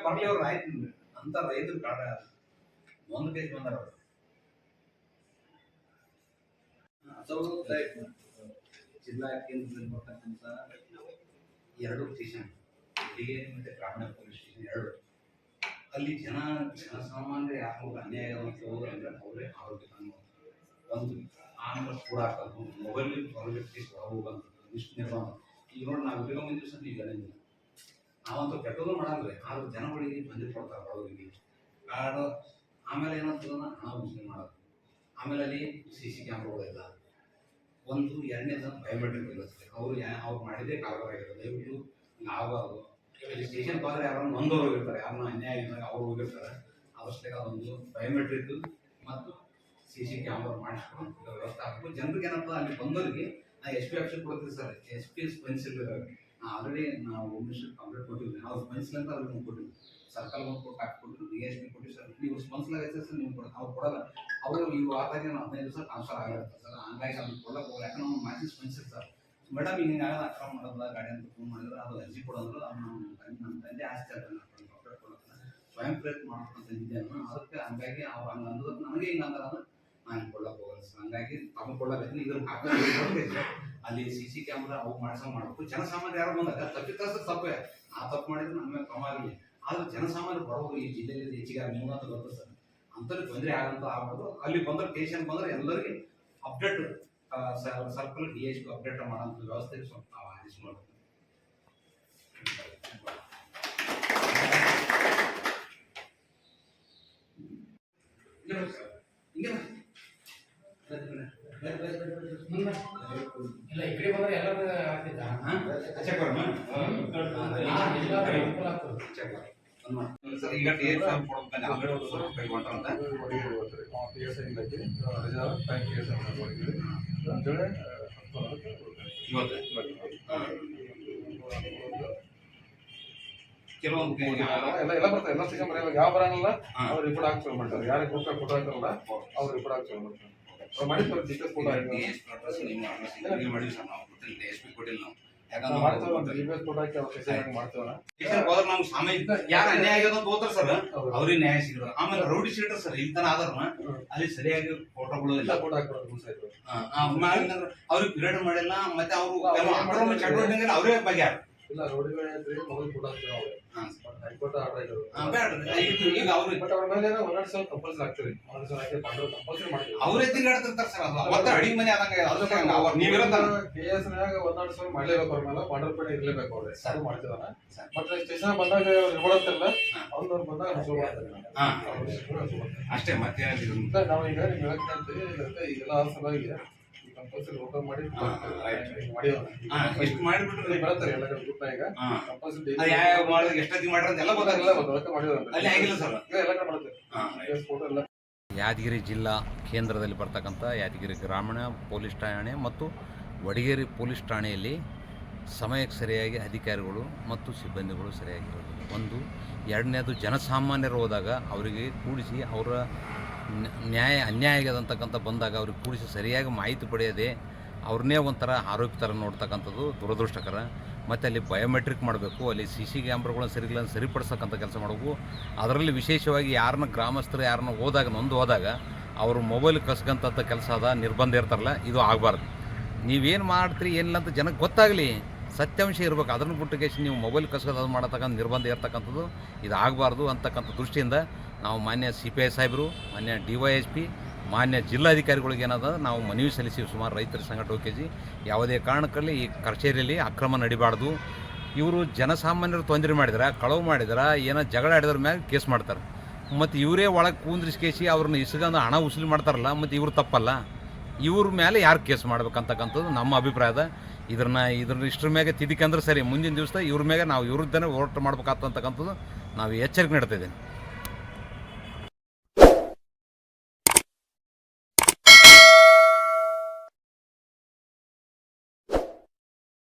ಬರ್ಲಿ ಅವ್ರು ಆಯ್ತು ಅಂತ ರೈತರು ಕಾಡ ಒಂದು ಕೇಸ್ ಬಂದಾರ ಜಿಲ್ಲಾ ಕೇಂದ್ರದಲ್ಲಿ ಬರ್ತಕ್ಕಂಥ 2 ಸ್ಟೇಷನ್ ಮತ್ತು ಗ್ರಾಮೀಣ ಪೊಲೀಸ್ ಸ್ಟೇಷನ್ 2 ಅಲ್ಲಿ ಜನಸಾಮಾನ್ಯರು ಯಾರು ಅನ್ಯಾಯ ಹೋದ್ರೆ ಅವರೇ ಆರೋಗ್ಯ ಒಂದು ಆಮೇಲೆ ಕೂಡ ಹಾಕೋದು ಮೊಬೈಲ್ ಹೊರಗೆ ಹೋಗಂತ ಇಷ್ಟು ನಿರ್ಮಾಣ ಈಗ ನೋಡಿ ನಾವು ಬೇಗ ಮುಂದಿನ ದಿವಸ ಈಗ ನಾವಂತೂ ಕೆಟ್ಟದ್ದು ಮಾಡಲ್ರಿ ಆದ್ರೆ ಜನಗಳಿಗೆ ಬಂದು ಕೊಡ್ತಾರೆ ಬಡವರಿಗೆ ಕಾರ್ಡು ಆಮೇಲೆ ಏನಂತಂದ್ರೆ ಹಣ ವಸೂಲಿ ಮಾಡೋದು ಆಮೇಲೆ ಅಲ್ಲಿ CC ಕ್ಯಾಮ್ರಾಗಳೆಲ್ಲ ಒಂದು ಎರಡನೇದು ಬಯೋಮೆಟ್ರಿಕ್ ಇರುತ್ತೆ ಅವ್ರು ಮಾಡಿದೇ ಕಾರವಾರ ಆಗಿರುತ್ತೆ ದಯವಿಟ್ಟು ಆಗಬಾರ್ದು ಇಲ್ಲಿ ಸ್ಟೇಷನ್ ಹೋದ್ರೆ ಯಾರು ನೊಂದವ್ರು ಹೋಗಿರ್ತಾರೆ ಯಾರನ್ನ ಅನ್ಯಾಯ ಆಗಿದ್ದಾಗ ಅವ್ರು ಹೋಗಿರ್ತಾರೆ ಅವಶ್ಯಕ ಒಂದು ಬಯೋಮೆಟ್ರಿಕ್ ಮತ್ತು CC ಕ್ಯಾಮ್ರಾ ಮಾಡಿಸ್ಕೊಂಡು ವ್ಯವಸ್ಥೆ ಆಗ್ಬೇಕು ಜನರಿಗೆ ಏನಪ್ಪ ಅಲ್ಲಿ ಬಂದವರಿಗೆ ನಾ SP ಆಫೀಸರ್ ಕೊಡ್ತೀವಿ ಸರ್ SP ಸ್ಪೆನ್ಸಿಲ್ ಆಲ್ರೆಡಿ ನಾವು ಮಿನಿಸ್ಟರ್ ಕಂಪ್ಲೇಂಟ್ ಕೊಟ್ಟಿದ್ವಿ ನಾವು ಸ್ಪೆನ್ಸಿಲ್ ಅಂತ ಅವ್ರಿಗೆ ಕೊಟ್ಟಿದ್ವಿ ಸರ್ಕಲ್ ಒಂದು ಕೊಟ್ಟು ಹಾಕ್ಕೊಟ್ಟು DSP ಕೊಟ್ಟಿವಿ ಸರ್ ನೀವು ಸ್ಪೆನ್ಸಿಲ್ ಆಗೈತೆ ಸರ್ ನೀವು ಕೊಡ ಅವ್ರು ಕೊಡಲ್ಲ ಅವರು ಈ ವಾರದಾಗೆ 15 ದಿವಸ ಟ್ರಾನ್ಸ್ಫರ್ ಆಗಿರುತ್ತೆ ಸರ್ ಹಂಗಾಗಿ ಅವ್ರಿಗೆ ಕೊಡಕ್ಕೆ ಹೋಗಲ್ಲ ಯಾಕಂದ್ರೆ ನಾವು ಮಾಹಿತಿ ಸ್ಪೆನ್ಸಿಲ್ ಸರ್ ಮೇಡಮ್ ಹಿಂಗೆ ಆಗಲ್ಲ ಅಕ್ರಮ ಮಾಡೋಲ್ಲ ಗಾಡಿ ಅಂತ ಫೋನ್ ಮಾಡಿದ್ರೆ ಅದು ಅರ್ಜಿ ಕೊಡೋದ್ರು ನಮ್ಮ ತಂದೆ ಆಸ್ತಿ ಅಂತ ಕಂಪ್ಲೇಂಟ್ ಕೊಡೋಲ್ಲ ಸ್ವಯಂ ಪ್ರೇರಿತ ಮಾಡ್ಕೊಂತಿದ್ದೆ ಅದಕ್ಕೆ ಹಂಗಾಗಿ ಅವ್ರು ಹಂಗೆ ಅಂದದಕ್ಕೆ ನನಗೆ ಹಿಂಗೆ ಅಂದ್ರೆ ನಾನು ಕೊಡಕ್ಕೆ ಹೋಗಲ್ಲ ಸರ್ ಹಂಗಾಗಿ ತಮ್ಮ ಕೊಡಬೇಕು ಇದ್ರ ಹಾಕಿ ಅಲ್ಲಿ CC ಕ್ಯಾಮ್ರಾ ಅವು ಮಾಡಬೇಕು ಜನಸಾಮಾನ್ಯ ಯಾರು ಬಂದಾಗ ತಪ್ಪಿತಸ್ಥ ತಪ್ಪೇ ಆ ತಪ್ಪು ಮಾಡಿದ್ರೆ ನಮ್ಮ ಮೇಲೆ ಕ್ರಮ ಆಗಲಿ ಆದ್ರೆ ಜನಸಾಮಾನ್ಯರು ಬರೋರು ಈ ಜಿಲ್ಲೆಯಲ್ಲಿ ಹೆಚ್ಚಿಗೆ ನಿಮಗಂತ ಗೊತ್ತು ಸರ್ ಅಂಥವ್ರಿಗೆ ತೊಂದರೆ ಆಗಂತ ಆಗ್ಬೋದು ಅಲ್ಲಿ ಬಂದ್ರೆ ಸ್ಟೇಷನ್ ಬಂದ್ರೆ ಎಲ್ಲರಿಗೆ ಅಪ್ಡೇಟ್ ಸರ್ಕಲ್ DSP ಅಪ್ಡೇಟ್ ಮಾಡೋಂಥ ವ್ಯವಸ್ಥೆಗೆ ಸ್ವಲ್ಪ ನಾವು ಆದೇಶ ಮಾಡಬೇಕು ಇಲ್ಲ ಈ ಕಡೆ ಬಂದ್ರೆ ಎಲ್ಲರೂ ಆಗ್ತಿದ್ದ ಸರ್ ಈಗ ಕೆಲವೊಂದು ಎಲ್ಲ ಬರ್ತಾರೆ ಎಲ್ಲ ಸಿಗಂಬರ ಯಾವ ಬರಂಗಿಲ್ಲ ಅವ್ರು ರಿಪೋರ್ಟ್ ಹಾಕಿ ಮಾಡ್ತಾರೆ ಯಾರಿಗೆ ಕೊಟ್ಟ ಫೋಟೋ ಹಾಕಲ್ಲ ಅವ್ರು ರಿಪೋರ್ಟ್ ಹಾಕಿ ಮಾಡ್ತಾರೆ ಮಾಡಿರ್ತಾರೆ ಜಿಪೇಸ್ ಫೋಟೋ ಕೊಟ್ಟಿಲ್ಲ ನಾವು ಸಾಮಾಜಿಕ ಯಾರು ಅನ್ಯಾಯ ಆಗ್ಯದ ಅಂತ ಹೋದ್ರ ಸರ್ ಅವ್ರಿಗೆ ನ್ಯಾಯ ಸಿಗಲ್ಲ ಆಮೇಲೆ ರೌಡಿ ಶೀಟರ್ ಸರ್ ಇಲ್ಲಿ ತನ ಆದ್ರನ ಅಲ್ಲಿ ಸರಿಯಾಗಿ ಫೋಟೋಗಳು ಇಲ್ಲ ಅವ್ರಿಗೆ ಪಿರಿಯಡ್ ಮಾಡಿಲ್ಲ ಮತ್ತೆ ಅವರು ಚಟುವಟಿಕೆ ಅವರೇ ಬಗೆಯಾರ ಇಲ್ಲ ರೋಡಿಗಳು ಮೊಬೈಲ್ ಫೋಟೋ ಹಾಕ್ತಾರೆ ಹೈಕೋರ್ಟ್ ಆರ್ಡರ್ ಈಗ ಅವ್ರು ಬಟ್ ಅವ್ರ ಮೇಲೆ 1 ಸಲ ಕಂಪಲ್ಸರಿ ಆಗ್ತದೆ 1 ಸಲ ಹಾಕಿ ಕಂಪಲ್ಸರಿ ಮಾಡ್ತೀವಿ ಅವರೇ ತಿಂಗಾಡ್ತಿರ್ತಾರೆ ಸರ್ ಅದು ಮತ್ತೆ ಅಡಿಗೆ ಮನೆ ಆದಂಗೆ ಅದಕ್ಕೆ ನೀವಿರತ್ತ KS ನಾಗ 1 ಸಲ ಮಾಡಲೇಬೇಕು ಅವ್ರ ಮೇಲೆ ಬಾರ್ಡರ್ ಪೇಡೆ ಇರಲೇಬೇಕು ಅವ್ರೆ ಸರ್ ಮಾಡ್ತಿದಾರ ಮತ್ತೆ ಸ್ಟೇಷನ್ ಬಂದಾಗ ಇರ್ಬೋದಲ್ಲ ಅವ್ರು ಬಂದಾಗ ಹಸು ಮಾಡ್ತಾರೆ ಅಷ್ಟೇ ಮತ್ತೆ ನಾವು ಈಗ ನಿಮ್ಗೆ ಹೇಳ್ತಾ ಇರ್ತೀವಿ ಇದೆಲ್ಲ ಸಲುವಾಗಿ ಕಂಪಲ್ಸರಿ ಓಪನ್ ಮಾಡಿ ಎಷ್ಟು ಮಾಡಿಬಿಟ್ರೆ ಬರ್ತಾರೆ ಎಲ್ಲ ಗ್ರೂಪ್ ಈಗ ಕಂಪಲ್ಸರಿ ಎಷ್ಟೊತ್ತಿಗೆ ಮಾಡ್ರ ಅಂತ ಎಲ್ಲ ಮಾಡಿದ್ರು ಸರ್ ಎಲ್ಲ ಕಡೆ ಮಾಡ್ತಾರೆ ಫೋಟೋ ಎಲ್ಲ ಯಾದಗಿರಿ ಜಿಲ್ಲಾ ಕೇಂದ್ರದಲ್ಲಿ ಬರ್ತಕ್ಕಂಥ ಯಾದಗಿರಿ ಗ್ರಾಮೀಣ ಪೊಲೀಸ್ ಠಾಣೆ ಮತ್ತು ವಡಗೇರಿ ಪೊಲೀಸ್ ಠಾಣೆಯಲ್ಲಿ ಸಮಯಕ್ಕೆ ಸರಿಯಾಗಿ ಅಧಿಕಾರಿಗಳು ಮತ್ತು ಸಿಬ್ಬಂದಿಗಳು ಸರಿಯಾಗಿರೋದು ಒಂದು ಎರಡನೇದು ಜನಸಾಮಾನ್ಯರು ಹೋದಾಗ ಅವರಿಗೆ ಕೂಡಿಸಿ ಅವರ ಅನ್ಯಾಯ ಆಗ್ಯದಂತಕ್ಕಂಥ ಬಂದಾಗ ಅವ್ರಿಗೆ ಕೂಡಿಸಿ ಸರಿಯಾಗಿ ಮಾಹಿತಿ ಪಡೆಯದೆ ಅವ್ರನ್ನೇ ಒಂಥರ ಆರೋಪಿ ಥರ ನೋಡ್ತಕ್ಕಂಥದ್ದು ದುರದೃಷ್ಟಕರ ಮತ್ತು ಅಲ್ಲಿ ಬಯೋಮೆಟ್ರಿಕ್ ಮಾಡಬೇಕು ಅಲ್ಲಿ CC ಕ್ಯಾಮ್ರಾಗಳನ್ನ ಸರಿಗಿಲ್ಲ ಸರಿಪಡಿಸೋಕ್ಕಂಥ ಕೆಲಸ ಮಾಡಬೇಕು ಅದರಲ್ಲಿ ವಿಶೇಷವಾಗಿ ಯಾರನ್ನ ಗ್ರಾಮಸ್ಥರು ಯಾರನ್ನ ಹೋದಾಗ ಅವರು ಮೊಬೈಲ್ ಕಸ್ಕೊಂಥ ಕೆಲಸ ಅದ ನಿರ್ಬಂಧ ಇರ್ತಾರಲ್ಲ ಇದು ಆಗಬಾರ್ದು ನೀವೇನು ಮಾಡ್ತೀರಿ ಏನಿಲ್ಲ ಅಂತ ಜನಕ್ಕೆ ಗೊತ್ತಾಗಲಿ ಸತ್ಯಾಂಶ ಇರಬೇಕು ಅದನ್ನು ಬಿಟ್ಟು ನೀವು ಮೊಬೈಲ್ ಕಸ್ಕೋದು ಅದು ಮಾಡತಕ್ಕಂಥ ನಿರ್ಬಂಧ ಇರ್ತಕ್ಕಂಥದ್ದು ಇದು ಆಗಬಾರ್ದು ಅಂತಕ್ಕಂಥ ದೃಷ್ಟಿಯಿಂದ ನಾವು ಮಾನ್ಯ CPI ಸಾಹೇಬರು ಮಾನ್ಯ DYSP ಮಾನ್ಯ ಜಿಲ್ಲಾಧಿಕಾರಿಗಳಿಗೆ ಏನದ ನಾವು ಮನವಿ ಸಲ್ಲಿಸಿವಿ ಸುಮಾರು ರೈತರ ಸಂಘಟನೆ ಯಾವುದೇ ಕಾರಣಕ್ಕಲ್ಲಿ ಈ ಕಚೇರಿಯಲ್ಲಿ ಅಕ್ರಮ ನಡಿಬಾರ್ದು ಇವರು ಜನಸಾಮಾನ್ಯರು ತೊಂದರೆ ಮಾಡಿದ್ರೆ ಕಳವು ಮಾಡಿದ್ರೆ ಏನೋ ಜಗಳ ಆಡಿದ್ರ ಮ್ಯಾಗ ಕೇಸ್ ಮಾಡ್ತಾರೆ ಮತ್ತು ಇವರೇ ಒಳಗೆ ಕೂಂದ್ರಿಸಿ ಅವ್ರನ್ನ ಇಸ್ಕೊಂಡು ಹಣ ವಸೂಲಿ ಮಾಡ್ತಾರಲ್ಲ ಮತ್ತು ಇವ್ರು ತಪ್ಪಲ್ಲ ಇವ್ರ ಮೇಲೆ ಯಾರು ಕೇಸ್ ಮಾಡ್ಬೇಕಂತಕ್ಕಂಥದ್ದು ನಮ್ಮ ಅಭಿಪ್ರಾಯದ ಇದ್ರ ಇಷ್ಟ್ರ ಮ್ಯಾಗೆ ತಿದ್ದಿಕಂದ್ರೆ ಸರಿ ಮುಂದಿನ ದಿವಸ ಇವ್ರ ಮ್ಯಾಗೆ ನಾವು ವಿರುದ್ಧನೇ ಹೋರಾಟ ಮಾಡ್ಬೇಕಾಗ್ತಕ್ಕಂಥದ್ದು ನಾವು ಎಚ್ಚರಿಕೆ ನೀಡ್ತಾ ಇದ್ದೇನೆ